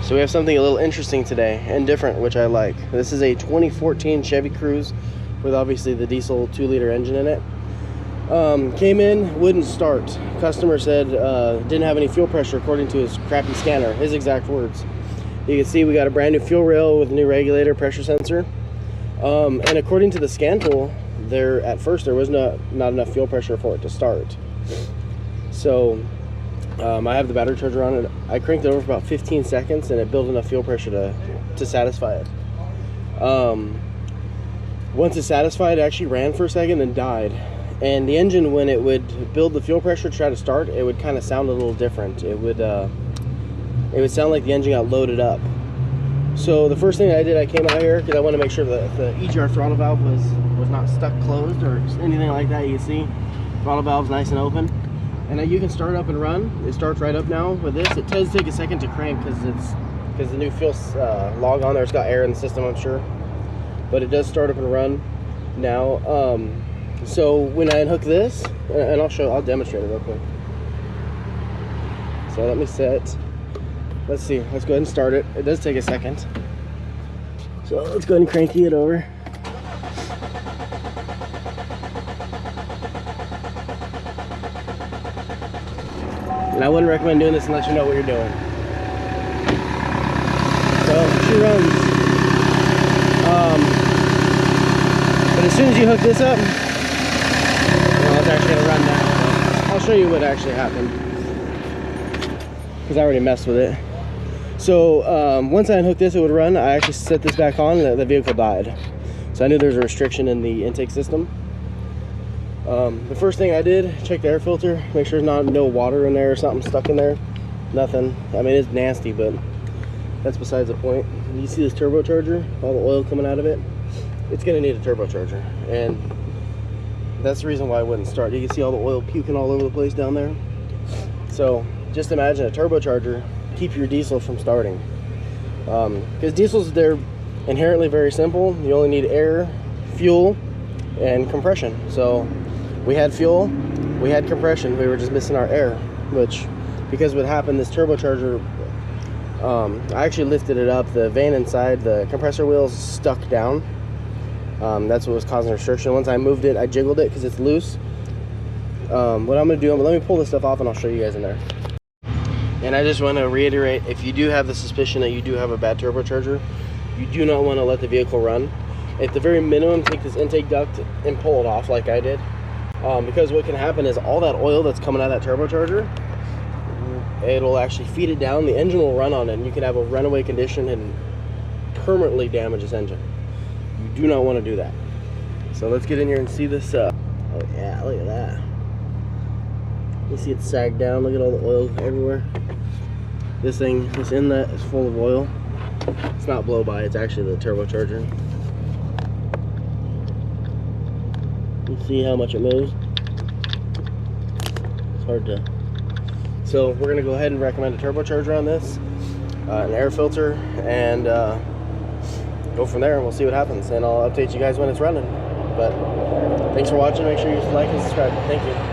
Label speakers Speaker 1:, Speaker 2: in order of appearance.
Speaker 1: So we have something a little interesting today and different, which I like. This is a 2014 Chevy Cruze with obviously the diesel 2-liter engine in it. Came in, wouldn't start. Customer said didn't have any fuel pressure according to his crappy scanner, his exact words. You can see we got a brand new fuel rail with a new regulator, pressure sensor. And according to the scan tool, at first there was not enough fuel pressure for it to start. So I have the battery charger on it. I cranked it over for about 15 seconds and it built enough fuel pressure to satisfy it. Once it satisfied, it actually ran for a second, then died. And the engine, when it would build the fuel pressure to try to start, it would kind of sound a little different. It would sound like the engine got loaded up. So the first thing I did, I came out here because I want to make sure that the EGR throttle valve was not stuck closed or anything like that. You can see throttle valve's nice and open, and you can start up and run. It starts right up now. With this, it does take a second to crank because the new fuel log on there, it's got air in the system, I'm sure, but it does start up and run now. So when I unhook this, and I'll demonstrate it real quick. So let me set. Let's see, let's go ahead and start it. It does take a second. So let's go ahead and cranky it over. And I wouldn't recommend doing this unless you know what you're doing. So she runs. But as soon as you hook this up, well, it's actually gonna run now. I'll show you what actually happened, because I already messed with it. So once I unhooked this, it would run. I actually set this back on, and the vehicle died. So I knew there was a restriction in the intake system. The first thing I did, check the air filter, make sure there's no water in there or something stuck in there. Nothing. I mean, it's nasty, but that's besides the point. You see this turbocharger, all the oil coming out of it? It's gonna need a turbocharger, and that's the reason why it wouldn't start. You can see all the oil puking all over the place down there. So just imagine a turbocharger keep your diesel from starting, because diesels, they're inherently very simple. You only need air, fuel, and compression. So we had fuel, we had compression, we were just missing our air, which, because what happened, this turbocharger, I actually lifted it up, the vane inside the compressor wheels stuck down. That's what was causing restriction. Once I moved it, I jiggled it because it's loose. What I'm gonna do, let me pull this stuff off and I'll show you guys in there. And I just want to reiterate, if you do have the suspicion that you do have a bad turbocharger, you do not want to let the vehicle run. At the very minimum, take this intake duct and pull it off like I did. Because what can happen is all that oil that's coming out of that turbocharger, it'll actually feed it down, the engine will run on it, and you can have a runaway condition and permanently damage this engine. You do not want to do that. So let's get in here and see this. Oh yeah, look at that. You see it sag down, look at all the oil everywhere. This inlet is full of oil. It's not blow by, it's actually the turbocharger. You see how much it moves? It's hard to. So we're gonna go ahead and recommend a turbocharger on this, an air filter, and go from there, and we'll see what happens. And I'll update you guys when it's running. But thanks for watching. Make sure you like and subscribe. Thank you.